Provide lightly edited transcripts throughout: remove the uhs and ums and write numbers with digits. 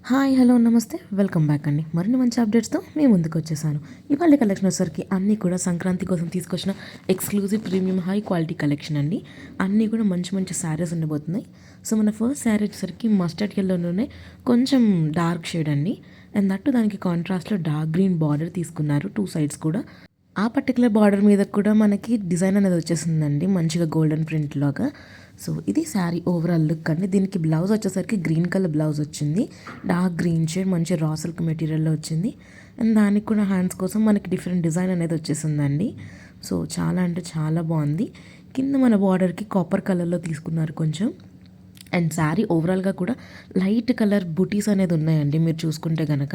Hi hello నమస్తే welcome back అండి. మరిన్ని మంచి అప్డేట్స్తో మేము ముందుకు వచ్చేసాను. ఇవాళ కలెక్షన్ వచ్చేసరికి అన్నీ కూడా సంక్రాంతి కోసం తీసుకొచ్చిన exclusive premium high quality collection అండి. అన్నీ కూడా మంచి మంచి శారీస్ ఉండబోతున్నాయి. సో మన ఫస్ట్ శారీ వచ్చేసరికి మస్టర్డ్ ఎల్లోనే కొంచెం డార్క్ షేడ్ అండి. అండ్ దట్టు దానికి కాంట్రాస్ట్లో డార్క్ గ్రీన్ బార్డర్ తీసుకున్నారు, టూ సైడ్స్ కూడా. ఆ పర్టికులర్ బార్డర్ మీద కూడా మనకి డిజైన్ అనేది వచ్చేసిందండి, మంచిగా గోల్డెన్ ప్రింట్ లాగా. సో ఇది శారీ ఓవరాల్ లుక్ అండి. దీనికి బ్లౌజ్ వచ్చేసరికి గ్రీన్ కలర్ బ్లౌజ్ వచ్చింది, డార్క్ గ్రీన్ షేడ్ మంచి రా సిల్క్ మెటీరియల్లో వచ్చింది. అండ్ దానికి కూడా హ్యాండ్స్ కోసం మనకి డిఫరెంట్ డిజైన్ అనేది వచ్చేసిందండి. సో చాలా అంటే చాలా బాగుంది. కింద మన బార్డర్కి కాపర్ కలర్లో తీసుకున్నారు కొంచెం. అండ్ శారీ ఓవరాల్గా కూడా లైట్ కలర్ బుటీస్ అనేది ఉన్నాయండి మీరు చూసుకుంటే కనుక.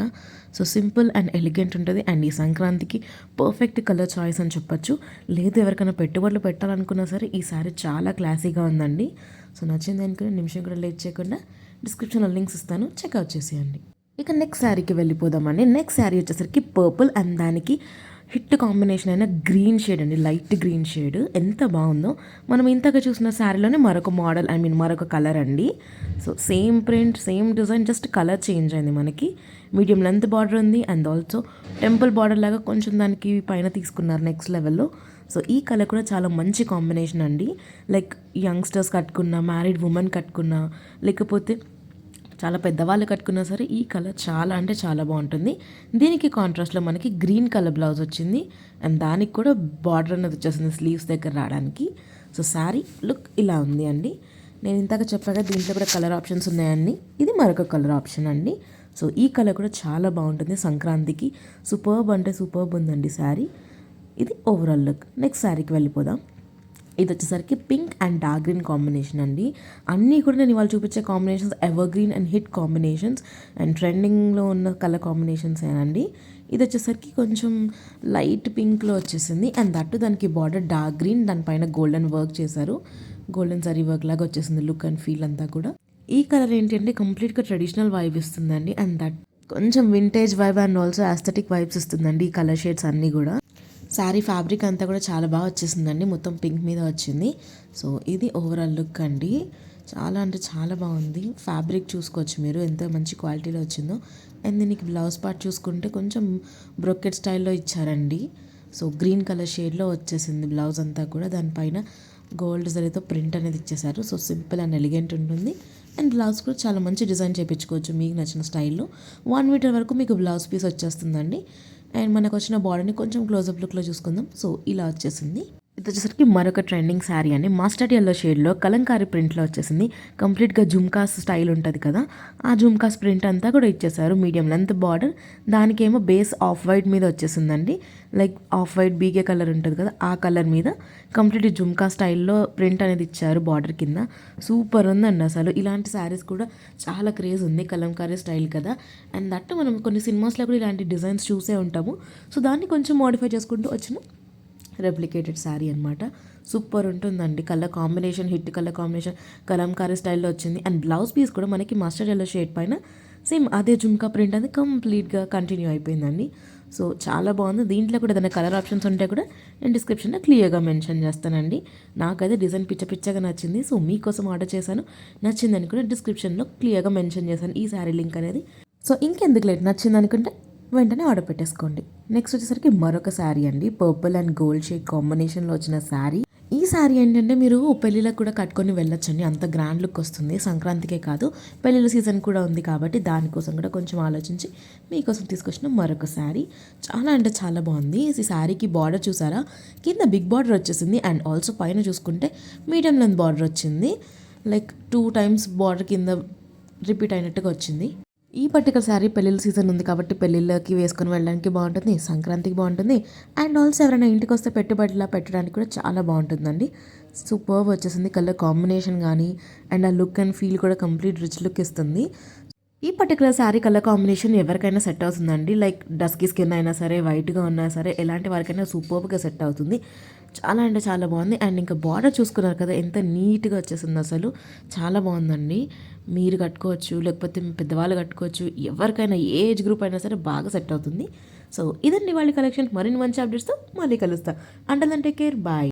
సో సింపుల్ అండ్ ఎలిగెంట్ ఉంటుంది. అండ్ ఈ సంక్రాంతికి పర్ఫెక్ట్ కలర్ చాయిస్ అని చెప్పొచ్చు. లేదు ఎవరికైనా పెట్టుబడులు పెట్టాలనుకున్నా సరే ఈ శారీ చాలా క్లాసీగా ఉందండి. సో నచ్చింది అనుకుని నిమిషం కూడా లేట్ చేయకుండా డిస్క్రిప్షన్లో లింక్స్ ఇస్తాను, చెక్అవుట్ చేసేయండి. ఇక నెక్స్ట్ శారీకి వెళ్ళిపోదామండి. నెక్స్ట్ శారీ వచ్చేసరికి పర్పుల్ అండ్ దానికి హిట్ కాంబినేషన్ అయిన గ్రీన్ షేడ్ అండి, లైట్ గ్రీన్ షేడ్ ఎంత బాగుందో. మనం ఇంతగా చూసిన శారీలోనే మరొక మోడల్, మరొక కలర్ అండి. So same print same design, just colour change అయింది. మనకి మీడియం లెంత్ బార్డర్ ఉంది అండ్ ఆల్సో టెంపుల్ బార్డర్ లాగా కొంచెం దానికి పైన తీసుకున్నారు నెక్స్ట్ లెవెల్లో. సో ఈ కలర్ కూడా చాలా మంచి కాంబినేషన్ అండి. లైక్ యంగ్స్టర్స్ కట్టుకున్నా, మ్యారీడ్ ఉమెన్ కట్టుకున్నా, లేకపోతే చాలా పెద్దవాళ్ళు కట్టుకున్నా సరే ఈ కలర్ చాలా అంటే చాలా బాగుంటుంది. దీనికి కాంట్రాస్ట్లో మనకి గ్రీన్ కలర్ బ్లౌజ్ వచ్చింది అండ్ దానికి కూడా బార్డర్ అనేది వచ్చేసింది స్లీవ్స్ దగ్గర రావడానికి. సో శారీ లుక్ ఇలా ఉంది అండి. నేను ఇంతగా చెప్పాక దీంట్లో కూడా కలర్ ఆప్షన్స్ ఉన్నాయండి. ఇది మరొక కలర్ ఆప్షన్ అండి. సో ఈ కలర్ కూడా చాలా బాగుంటుంది సంక్రాంతికి. సూపర్బ్ అంటే సూపర్బ్ ఉందండి శారీ. ఇది ఓవరాల్ లుక్. నెక్స్ట్ శారీకి వెళ్ళిపోదాం. ఇది వచ్చేసరికి pink and dark green combination అండి. అన్నీ కూడా నేను ఇవాళ చూపించే combinations ever green and hit combinations and ట్రెండింగ్లో ఉన్న కలర్ కాంబినేషన్స్ ఏనండి. ఇది వచ్చేసరికి కొంచెం లైట్ పింక్లో వచ్చేసింది అండ్ దట్టు దానికి బార్డర్ డార్క్ గ్రీన్, దానిపైన గోల్డెన్ వర్క్ చేశారు. గోల్డెన్ జరీ వర్క్ లాగా వచ్చేసింది లుక్ అండ్ ఫీల్ అంతా కూడా. ఈ కలర్ ఏంటంటే కంప్లీట్గా ట్రెడిషనల్ వైబ్ ఇస్తుందండి అండ్ దట్ కొంచెం vintage vibe and also aesthetic vibes ఇస్తుందండి ఈ కలర్ షేడ్స్ అన్నీ కూడా. శారీ ఫ్యాబ్రిక్ అంతా కూడా చాలా బాగా వచ్చేసిందండి, మొత్తం పింక్ మీద వచ్చింది. సో ఇది ఓవరాల్ లుక్ అండి. చాలా అంటే చాలా బాగుంది. ఫ్యాబ్రిక్ చూసుకోవచ్చు మీరు ఎంత మంచి క్వాలిటీలో వచ్చిందో. అండ్ దీనికి బ్లౌజ్ పార్ట్ చూసుకుంటే కొంచెం బ్రొకెట్ స్టైల్లో ఇచ్చారండి. సో గ్రీన్ కలర్ షేడ్లో వచ్చేసింది బ్లౌజ్ అంతా కూడా. దానిపైన గోల్డ్ జరీతో ప్రింట్ అనేది ఇచ్చేసారు. సో సింపుల్ అండ్ ఎలిగెంట్ ఉంటుంది. అండ్ బ్లౌజ్ కూడా చాలా మంచి డిజైన్ చేయించుకోవచ్చు మీకు నచ్చిన స్టైల్లో. 1 మీటర్ వరకు మీకు బ్లౌజ్ పీస్ వచ్చేస్తుందండి. అండ్ మనకు వచ్చిన బాడీని కొంచెం క్లోజప్ లుక్లో చూసుకుందాం. సో ఇలా వచ్చేసింది. ఇది వచ్చేసరికి మరొక ట్రెండింగ్ శారీ అండి. మస్టర్డ్ ఎల్లో షేడ్లో కలంకారీ ప్రింట్లో వచ్చేసింది. కంప్లీట్గా జుమ్కాస్ స్టైల్ ఉంటుంది కదా, ఆ జుమ్కాస్ ప్రింట్ అంతా కూడా ఇచ్చేసారు. మీడియం లెంత్ బార్డర్, దానికేమో బేస్ ఆఫ్ వైట్ మీద వచ్చేసిందండి. లైక్ ఆఫ్ వైట్ బీగే కలర్ ఉంటుంది కదా, ఆ కలర్ మీద కంప్లీట్ జుమ్కా స్టైల్లో ప్రింట్ అనేది ఇచ్చారు బార్డర్ కింద. సూపర్ ఉందండి అసలు. ఇలాంటి శారీస్ కూడా చాలా క్రేజ్ ఉంది, కలంకారీ స్టైల్ కదా. అండ్ దట్టు మనం కొన్ని సినిమాస్లో కూడా ఇలాంటి డిజైన్స్ చూసే ఉంటాము. సో దాన్ని కొంచెం మోడిఫై చేసుకుంటూ వచ్చిన రెప్లికేటెడ్ శారీ అనమాట. సూపర్ ఉంటుందండి. Colour combination hit colour combination Kalamkari స్టైల్లో వచ్చింది. అండ్ బ్లౌజ్ పీస్ కూడా మనకి మస్టర్డ్ ఎల్లో షేడ్ పైన సేమ్ అదే జుమ్కా ప్రింట్ అనేది కంప్లీట్గా కంటిన్యూ అయిపోయిందండి. సో చాలా బాగుంది. దీంట్లో కూడా ఏదైనా కలర్ ఆప్షన్స్ ఉంటే కూడా నేను డిస్క్రిప్షన్లో క్లియర్గా మెన్షన్ చేస్తానండి. నాకైతే డిజైన్ పిచ్చగా నచ్చింది. సో మీకోసం ఆర్డర్ చేశాను, నచ్చిందని కూడా డిస్క్రిప్షన్లో క్లియర్గా మెన్షన్ చేశాను ఈ శారీ లింక్ అనేది. సో ఇంకెందుకు లేట్, నచ్చింది అనుకుంటే వెంటనే ఆర్డర్ పెట్టేసుకోండి. నెక్స్ట్ వచ్చేసరికి మరొక శారీ అండి. పర్పుల్ అండ్ గోల్డ్ షేడ్ కాంబినేషన్లో వచ్చిన శారీ. ఈ శారీ ఏంటంటే మీరు పెళ్ళిళ్ళకి కూడా కట్టుకొని వెళ్ళొచ్చండి, అంత గ్రాండ్ లుక్ వస్తుంది. సంక్రాంతికే కాదు, పెళ్ళిళ్ళ సీజన్ కూడా ఉంది కాబట్టి దానికోసం కూడా కొంచెం ఆలోచించి మీకోసం తీసుకొచ్చిన మరొక శారీ. చాలా అంటే చాలా బాగుంది. ఈ శారీకి బార్డర్ చూసారా, కింద బిగ్ బార్డర్ వచ్చేసింది అండ్ ఆల్సో పైన చూసుకుంటే మీడియం లెంత్ బార్డర్ వచ్చింది. లైక్ 2 times బార్డర్ కింద రిపీట్ అయినట్టుగా వచ్చింది. ఈ పర్టికులర్ శారీ పెళ్ళిళ్ళ సీజన్ ఉంది కాబట్టి పెళ్ళిళ్ళకి వేసుకొని వెళ్ళడానికి బాగుంటుంది, సంక్రాంతికి బాగుంటుంది. అండ్ ఆల్సో ఎవరైనా ఇంటికి వస్తే పెట్టుబడిలా పెట్టడానికి కూడా చాలా బాగుంటుందండి. సూపర్ వచ్చేసింది కలర్ కాంబినేషన్ కానీ అండ్ ఆ లుక్ అండ్ ఫీల్ కూడా కంప్లీట్ రిచ్ లుక్ ఇస్తుంది. ఈ పర్టికులర్ శారీ కలర్ కాంబినేషన్ ఎవరికైనా సెట్ అవుతుందండి. లైక్ డస్కీ స్కిన్ అయినా సరే, వైట్గా ఉన్నా సరే, ఎలాంటి వారికైనా సూపర్గా సెట్ అవుతుంది. చాలా అంటే చాలా బాగుంది. అండ్ ఇంకా బార్డర్ చూసుకున్నారు కదా ఎంత నీట్గా వచ్చేసింది అసలు. చాలా బాగుందండి. మీరు కట్టుకోవచ్చు, లేకపోతే పెద్దవాళ్ళు కట్టుకోవచ్చు, ఎవరికైనా ఏ ఏజ్ గ్రూప్ అయినా సరే బాగా సెట్ అవుతుంది. సో ఇదండి వాళ్ళ కలెక్షన్. మరిన్ని మంచి అప్డేట్స్తో మళ్ళీ కలుస్తా. Until take care, bye.